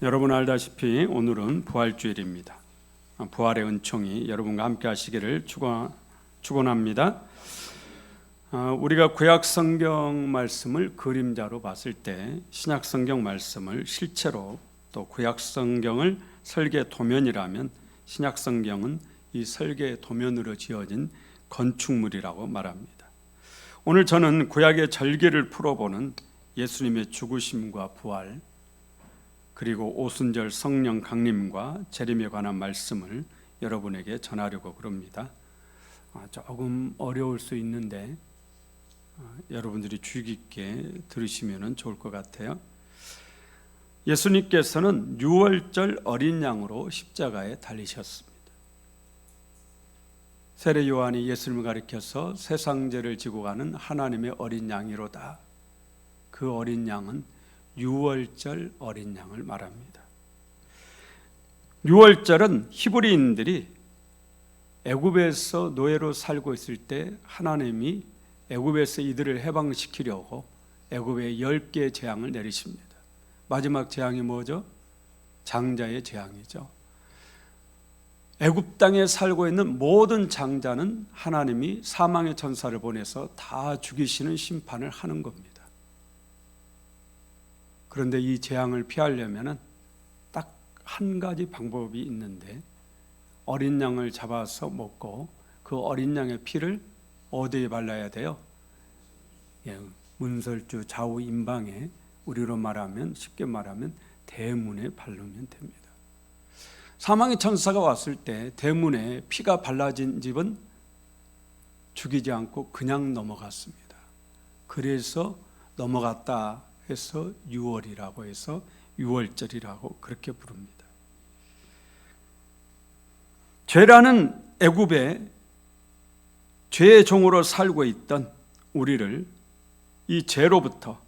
여러분 알다시피 오늘은 부활주일입니다. 부활의 은총이 여러분과 함께 하시기를 축원합니다. 우리가 구약 성경 말씀을 그림자로 봤을 때 신약 성경 말씀을 실체로, 또 구약 성경을 설계 도면이라면 신약 성경은 이 설계 도면으로 지어진 건축물이라고 말합니다. 오늘 저는 구약의 절기를 풀어보는 예수님의 죽으심과 부활, 그리고 오순절 성령 강림과 재림에 관한 말씀을 여러분에게 전하려고 그럽니다. 조금 어려울 수 있는데 여러분들이 주의 깊게 들으시면 좋을 것 같아요. 예수님께서는 유월절 어린 양으로 십자가에 달리셨습니다. 세례 요한이 예수님을 가리켜서 세상 죄를 지고 가는 하나님의 어린 양이로다. 그 어린 양은 유월절 어린 양을 말합니다. 유월절은 히브리인들이 애굽에서 노예로 살고 있을 때 하나님이 애굽에서 이들을 해방시키려고 애굽에 10개의 재앙을 내리십니다. 마지막 재앙이 뭐죠? 장자의 재앙이죠. 애굽 땅에 살고 있는 모든 장자는 하나님이 사망의 천사를 보내서 다 죽이시는 심판을 하는 겁니다. 그런데 이 재앙을 피하려면 딱 한 가지 방법이 있는데, 어린 양을 잡아서 먹고 그 어린 양의 피를 어디에 발라야 돼요? 문설주 좌우 임방에, 우리로 말하면, 쉽게 말하면 대문에 바르면 됩니다. 사망의 천사가 왔을 때 대문에 피가 발라진 집은 죽이지 않고 그냥 넘어갔습니다. 그래서 넘어갔다 해서 유월이라고 해서 유월절이라고 그렇게 부릅니다. 죄라는 애굽에 죄의 종으로 살고 있던 우리를 이 죄로부터,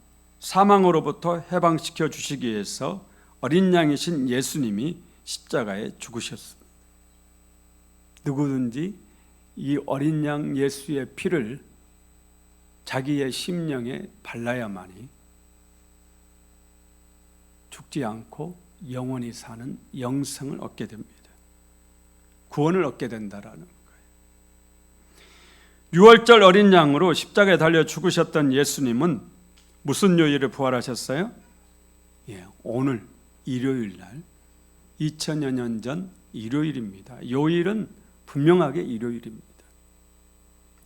사망으로부터 해방시켜 주시기 위해서 어린 양이신 예수님이 십자가에 죽으셨습니다. 누구든지 이 어린 양 예수의 피를 자기의 심령에 발라야만이 죽지 않고 영원히 사는 영생을 얻게 됩니다. 구원을 얻게 된다라는 거예요. 유월절 어린 양으로 십자가에 달려 죽으셨던 예수님은 무슨 요일에 부활하셨어요? 오늘 일요일 날, 2000여 년 전 일요일입니다. 요일은 분명하게 일요일입니다.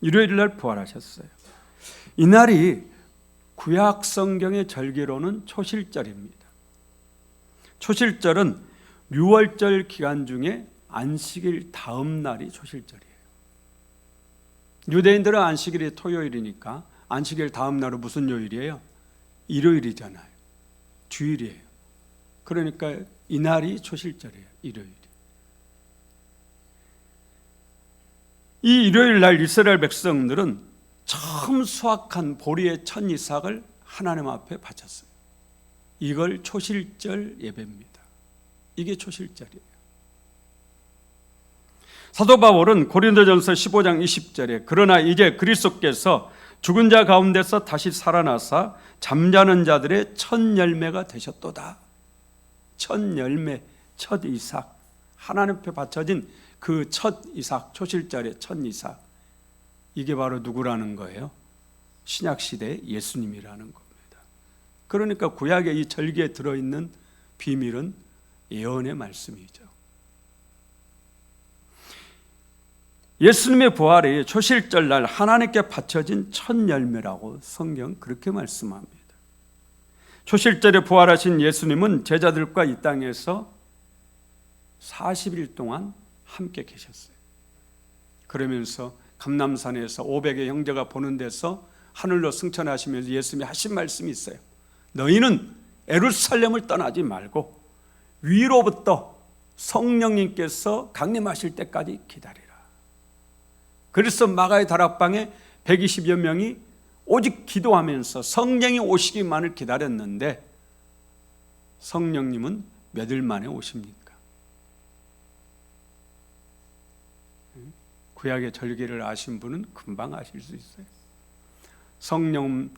일요일 날 부활하셨어요. 이날이 구약 성경의 절기로는 초실절입니다. 초실절은 유월절 기간 중에 안식일 다음 날이 초실절이에요. 유대인들은 안식일이 토요일이니까 안식일 다음 날은 무슨 요일이에요? 일요일이잖아요. 주일이에요. 그러니까 이날이 초실절이에요. 일요일이. 이 일요일 날 이스라엘 백성들은 처음 수확한 보리의 첫 이삭을 하나님 앞에 바쳤어요. 이걸 초실절 예배입니다. 이게 초실절이에요. 사도 바울은 고린도전서 15장 20절에 그러나 이제 그리스도께서 죽은 자 가운데서 다시 살아나사 잠자는 자들의 첫 열매가 되셨도다. 첫 열매, 첫 이삭, 하나님 앞에 바쳐진 그 첫 이삭, 초실절의 첫 이삭, 이게 바로 누구라는 거예요? 신약시대의 예수님이라는 겁니다. 그러니까 구약의 이 절기에 들어있는 비밀은 예언의 말씀이죠. 예수님의 부활이 초실절 날 하나님께 바쳐진 첫 열매라고 성경 그렇게 말씀합니다. 초실절에 부활하신 예수님은 제자들과 이 땅에서 40일 동안 함께 계셨어요. 그러면서 감람산에서 500의 형제가 보는 데서 하늘로 승천하시면서 예수님이 하신 말씀이 있어요. 너희는 예루살렘을 떠나지 말고 위로부터 성령님께서 강림하실 때까지 기다리라. 그래서 마가의 다락방에 120여 명이 오직 기도하면서 성령이 오시기만을 기다렸는데 성령님은 몇 일 만에 오십니까? 구약의 절기를 아신 분은 금방 아실 수 있어요. 성령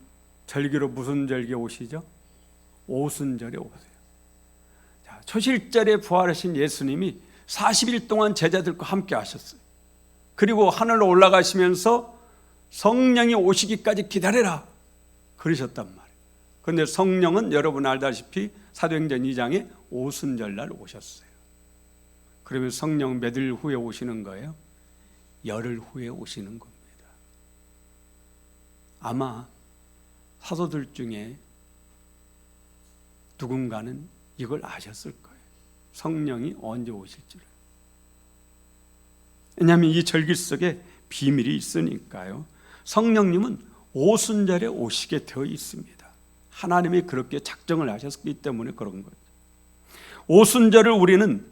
절기로 무슨 절기에 오시죠? 오순절에 오세요. 자, 초실절에 부활하신 예수님이 40일 동안 제자들과 함께 하셨어요. 그리고 하늘로 올라가시면서 성령이 오시기까지 기다려라 그러셨단 말이에요. 그런데 성령은 여러분 알다시피 사도행전 2장에 오순절날 오셨어요. 그러면 성령 몇일 후에 오시는 거예요? 열흘 후에 오시는 겁니다. 아마 사도들 중에 누군가는 이걸 아셨을 거예요. 성령이 언제 오실 줄을. 왜냐하면 이 절기 속에 비밀이 있으니까요. 성령님은 오순절에 오시게 되어 있습니다. 하나님이 그렇게 작정을 하셨기 때문에 그런 거죠. 오순절을 우리는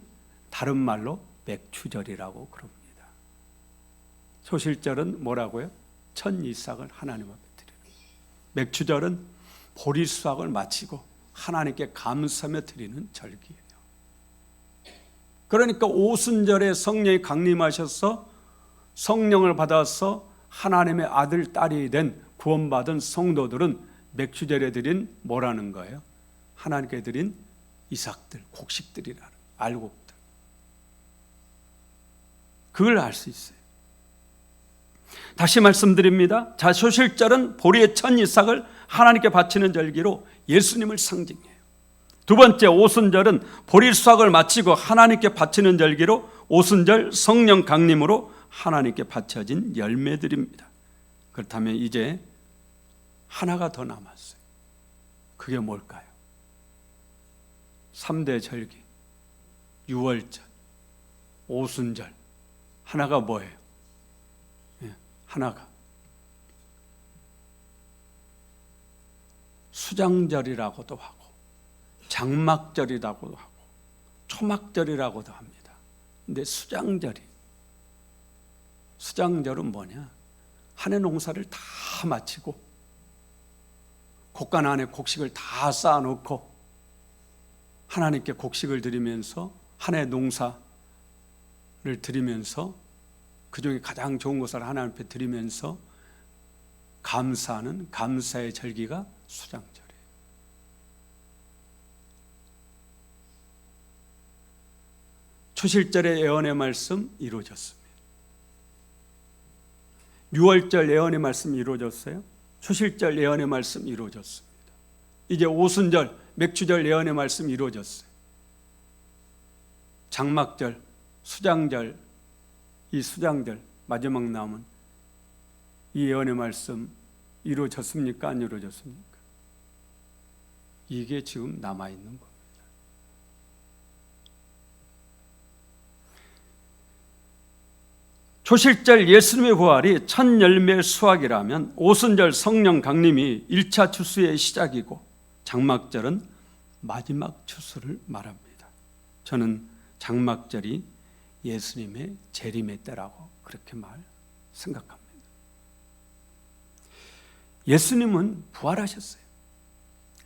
다른 말로 맥추절이라고 그럽니다. 초실절은 뭐라고요? 첫 이삭을 하나님 앞에 드리는 거예요. 맥추절은 보리수확을 마치고 하나님께 감사하며 드리는 절기예요. 그러니까 오순절에 성령이 강림하셔서 성령을 받아서 하나님의 아들, 딸이 된 구원받은 성도들은 맥추절에 드린 뭐라는 거예요? 하나님께 드린 이삭들, 곡식들이라는 알곡들. 그걸 알 수 있어요. 다시 말씀드립니다. 초실절은 보리의 첫 이삭을 하나님께 바치는 절기로 예수님을 상징해요. 두 번째 오순절은 보리 수확을 마치고 하나님께 바치는 절기로 오순절 성령 강림으로 하나님께 바쳐진 열매들입니다. 그렇다면 이제 하나가 더 남았어요. 그게 뭘까요? 3대 절기, 유월절, 오순절. 하나가 뭐예요? 하나가 수장절이라고도 하고 장막절이라고도 하고 초막절이라고도 합니다. 근데 수장절은 뭐냐? 한 해 농사를 다 마치고 곡간 안에 곡식을 다 쌓아놓고 하나님께 곡식을 드리면서 한 해 농사를 드리면서 그중에 가장 좋은 것을 하나님 앞에 드리면서 감사하는 감사의 절기가 수장절이에요. 초실절의 예언의 말씀 이루어졌습니다. 유월절 예언의 말씀 이루어졌어요. 초실절 예언의 말씀 이루어졌습니다. 이제 오순절, 맥추절 예언의 말씀 이루어졌어요. 장막절, 수장절, 이 수장절 마지막 남은 이 예언의 말씀 이루어졌습니까? 안 이루어졌습니까? 이게 지금 남아있는 겁니다. 초실절 예수님의 부활이 첫 열매 수확이라면 오순절 성령 강림이 1차 추수의 시작이고 장막절은 마지막 추수를 말합니다. 저는 장막절이 예수님의 재림의 때라고 그렇게 생각합니다. 예수님은 부활하셨어요.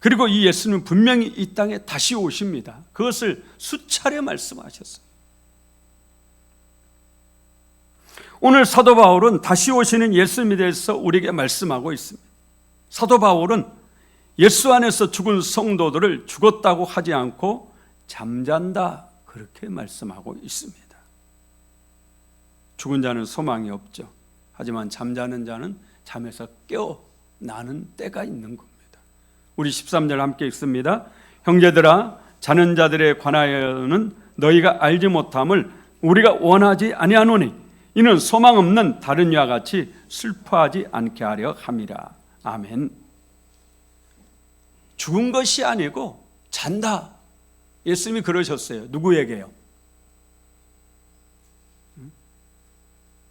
그리고 이 예수님은 분명히 이 땅에 다시 오십니다. 그것을 수차례 말씀하셨어요. 오늘 사도 바울은 다시 오시는 예수님에 대해서 우리에게 말씀하고 있습니다. 사도 바울은 예수 안에서 죽은 성도들을 죽었다고 하지 않고 잠잔다 그렇게 말씀하고 있습니다. 죽은 자는 소망이 없죠. 하지만 잠자는 자는 잠에서 깨어나는 때가 있는 겁니다. 우리 13절 함께 읽습니다. 형제들아 자는 자들에 관하여는 너희가 알지 못함을 우리가 원하지 아니하노니 이는 소망 없는 다른 이와 같이 슬퍼하지 않게 하려 함이라. 아멘. 죽은 것이 아니고 잔다. 예수님이 그러셨어요. 누구에게요?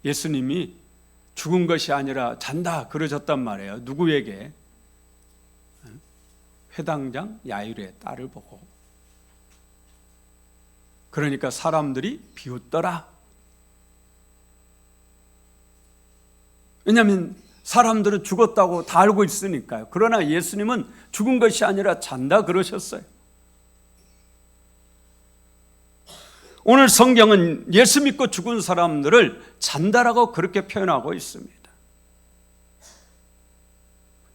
예수님이 죽은 것이 아니라 잔다 그러셨단 말이에요. 누구에게? 회당장 야이로의 딸을 보고. 그러니까 사람들이 비웃더라. 왜냐하면 사람들은 죽었다고 다 알고 있으니까요. 그러나 예수님은 죽은 것이 아니라 잔다 그러셨어요. 오늘 성경은 예수 믿고 죽은 사람들을 잔다라고 그렇게 표현하고 있습니다.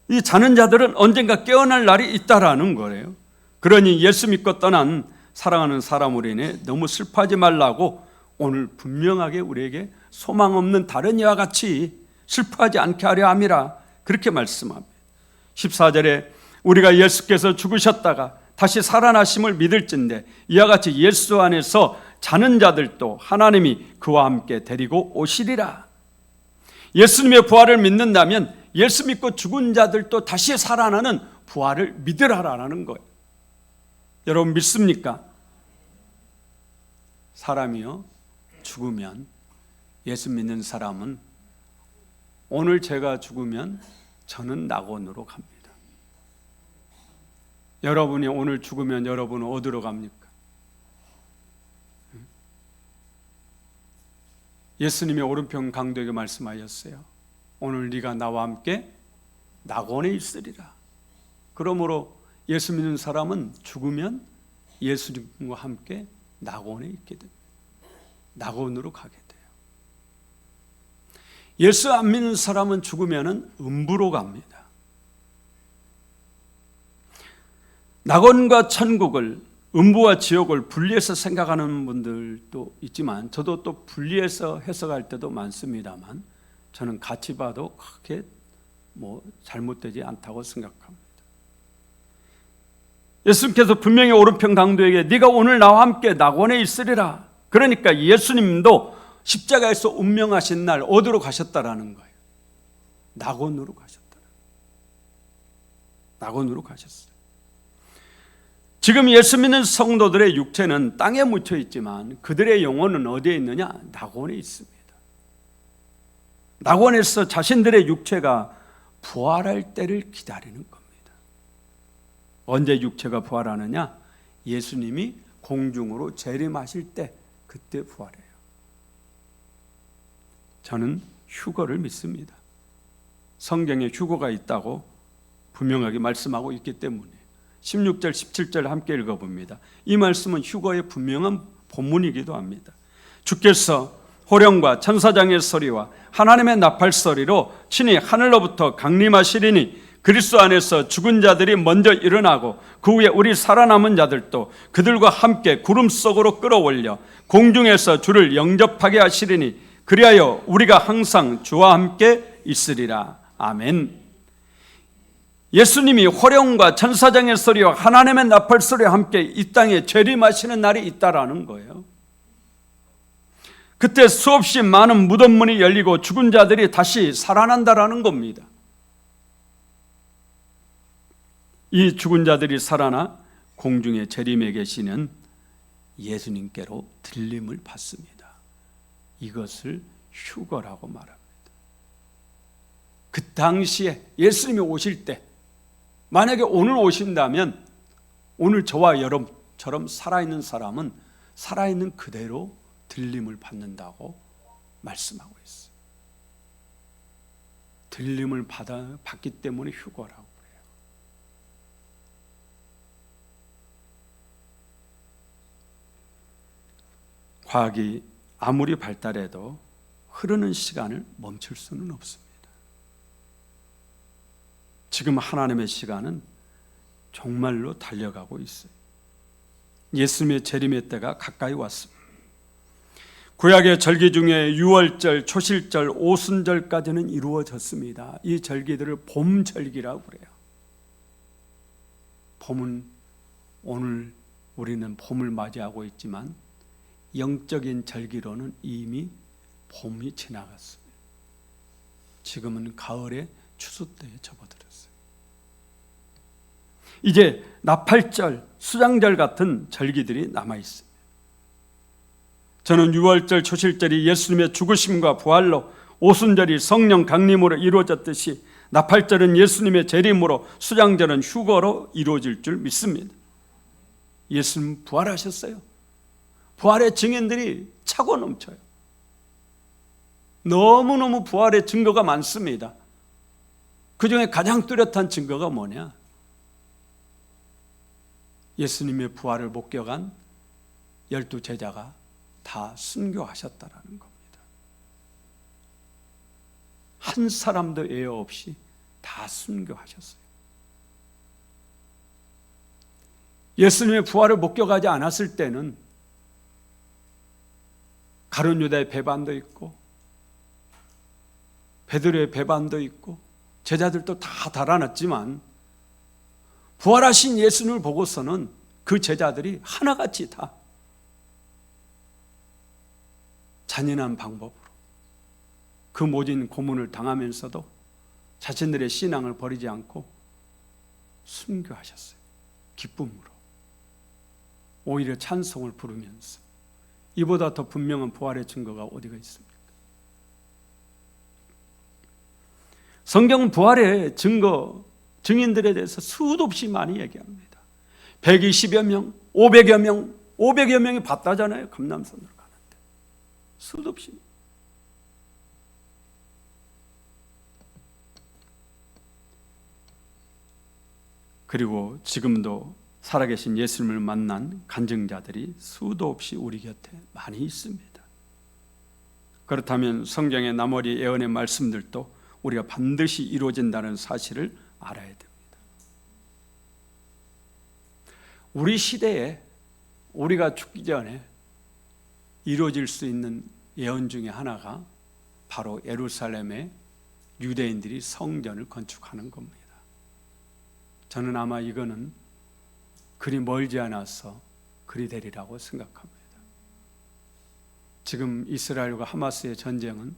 이 자는 자들은 언젠가 깨어날 날이 있다라는 거예요. 그러니 예수 믿고 떠난 사랑하는 사람으로 인해 너무 슬퍼하지 말라고 오늘 분명하게 우리에게 소망 없는 다른 이와 같이 슬퍼하지 않게 하려 함이라 그렇게 말씀합니다. 14절에 우리가 예수께서 죽으셨다가 다시 살아나심을 믿을진대 이와 같이 예수 안에서 자는 자들도 하나님이 그와 함께 데리고 오시리라. 예수님의 부활을 믿는다면 예수 믿고 죽은 자들도 다시 살아나는 부활을 믿으라라는 거예요. 여러분 믿습니까? 사람이요 죽으면, 예수 믿는 사람은 오늘 제가 죽으면 저는 낙원으로 갑니다. 여러분이 오늘 죽으면 여러분은 어디로 갑니까? 예수님이 오른편 강도에게 말씀하셨어요. 오늘 네가 나와 함께 낙원에 있으리라. 그러므로 예수 믿는 사람은 죽으면 예수님과 함께 낙원에 있게 됩니다. 낙원으로 가게 돼요. 예수 안 믿는 사람은 죽으면 음부로 갑니다. 낙원과 천국을, 음부와 지옥을 분리해서 생각하는 분들도 있지만 저도 또 분리해서 해석할 때도 많습니다만 저는 같이 봐도 크게 잘못되지 않다고 생각합니다. 예수님께서 분명히 오른편 강도에게 네가 오늘 나와 함께 낙원에 있으리라. 그러니까 예수님도 십자가에서 운명하신 날 어디로 가셨다라는 거예요? 낙원으로 가셨다. 낙원으로 가셨어요. 지금 예수 믿는 성도들의 육체는 땅에 묻혀 있지만 그들의 영혼은 어디에 있느냐? 낙원에 있습니다. 낙원에서 자신들의 육체가 부활할 때를 기다리는 겁니다. 언제 육체가 부활하느냐? 예수님이 공중으로 재림하실 때 그때 부활해요. 저는 휴거를 믿습니다. 성경에 휴거가 있다고 분명하게 말씀하고 있기 때문에 16절 17절 함께 읽어봅니다. 이 말씀은 휴거의 분명한 본문이기도 합니다. 주께서 호령과 천사장의 소리와 하나님의 나팔 소리로 친히 하늘로부터 강림하시리니 그리스도 안에서 죽은 자들이 먼저 일어나고 그 후에 우리 살아남은 자들도 그들과 함께 구름 속으로 끌어올려 공중에서 주를 영접하게 하시리니 그리하여 우리가 항상 주와 함께 있으리라. 아멘. 예수님이 호령과 천사장의 소리와 하나님의 나팔 소리와 함께 이 땅에 재림하시는 날이 있다라는 거예요. 그때 수없이 많은 무덤문이 열리고 죽은 자들이 다시 살아난다라는 겁니다. 이 죽은 자들이 살아나 공중에 재림해 계시는 예수님께로 들림을 받습니다. 이것을 휴거라고 말합니다. 그 당시에 예수님이 오실 때 만약에 오늘 오신다면 오늘 저와 여러분처럼 살아있는 사람은 살아있는 그대로 들림을 받는다고 말씀하고 있어요. 들림을 받기 때문에 휴거라고 그래요. 과학이 아무리 발달해도 흐르는 시간을 멈출 수는 없습니다. 지금 하나님의 시간은 정말로 달려가고 있어요. 예수님의 재림의 때가 가까이 왔습니다. 구약의 절기 중에 유월절, 초실절, 오순절까지는 이루어졌습니다. 이 절기들을 봄절기라고 그래요. 봄은 오늘 우리는 봄을 맞이하고 있지만 영적인 절기로는 이미 봄이 지나갔습니다. 지금은 가을의 추수때에 접어들었어요. 이제 나팔절, 수장절 같은 절기들이 남아있습니다. 저는 유월절, 초실절이 예수님의 죽으심과 부활로, 오순절이 성령 강림으로 이루어졌듯이 나팔절은 예수님의 재림으로, 수장절은 휴거로 이루어질 줄 믿습니다. 예수님 부활하셨어요. 부활의 증인들이 차고 넘쳐요. 너무너무 부활의 증거가 많습니다. 그 중에 가장 뚜렷한 증거가 뭐냐? 예수님의 부활을 목격한 12제자가 다 순교하셨다라는 겁니다. 한 사람도 예외 없이 다 순교하셨어요. 예수님의 부활을 목격하지 않았을 때는 가룟 유다의 배반도 있고 베드로의 배반도 있고 제자들도 다 달아났지만 부활하신 예수님을 보고서는 그 제자들이 하나같이 다 잔인한 방법으로 그 모진 고문을 당하면서도 자신들의 신앙을 버리지 않고 순교하셨어요. 기쁨으로 오히려 찬송을 부르면서. 이보다 더 분명한 부활의 증거가 어디가 있습니까? 성경은 부활의 증인들에 대해서 수도 없이 많이 얘기합니다. 120여 명, 500여 명이 봤다잖아요. 감람산으로 가는데 수도 없이. 그리고 지금도 살아계신 예수님을 만난 간증자들이 수도 없이 우리 곁에 많이 있습니다. 그렇다면 성경의 나머지 예언의 말씀들도 우리가 반드시 이루어진다는 사실을 알아야 됩니다. 우리 시대에 우리가 죽기 전에 이루어질 수 있는 예언 중에 하나가 바로 예루살렘에 유대인들이 성전을 건축하는 겁니다. 저는 아마 이거는 그리 멀지 않아서 그리 되리라고 생각합니다. 지금 이스라엘과 하마스의 전쟁은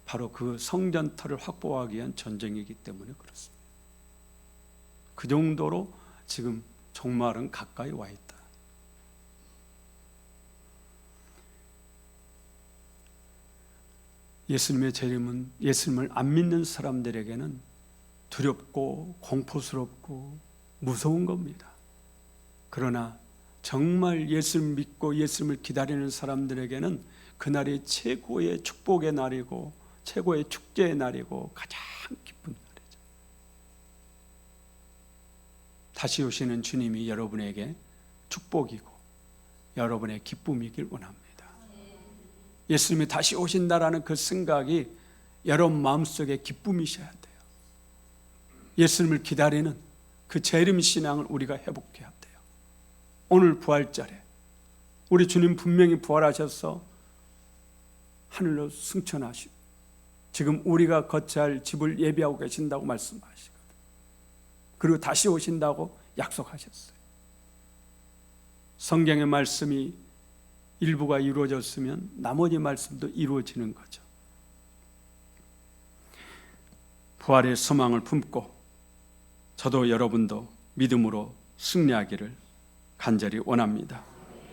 바로 그 성전터를 확보하기 위한 전쟁이기 때문에 그렇습니다. 그 정도로 지금 종말은 가까이 와 있다. 예수님의 재림은 예수님을 안 믿는 사람들에게는 두렵고 공포스럽고 무서운 겁니다. 그러나 정말 예수를 믿고 예수님을 기다리는 사람들에게는 그날이 최고의 축복의 날이고 최고의 축제의 날이고 가장 기쁜 날이죠. 다시 오시는 주님이 여러분에게 축복이고 여러분의 기쁨이길 원합니다. 예수님이 다시 오신다라는 그 생각이 여러분 마음속에 기쁨이셔야 돼요. 예수님을 기다리는 그 재림 신앙을 우리가 회복해야 돼요. 오늘 부활절에 우리 주님 분명히 부활하셔서 하늘로 승천하시고 지금 우리가 거처할 집을 예비하고 계신다고 말씀하시거든요. 그리고 다시 오신다고 약속하셨어요. 성경의 말씀이 일부가 이루어졌으면 나머지 말씀도 이루어지는 거죠. 부활의 소망을 품고 저도 여러분도 믿음으로 승리하기를 간절히 원합니다.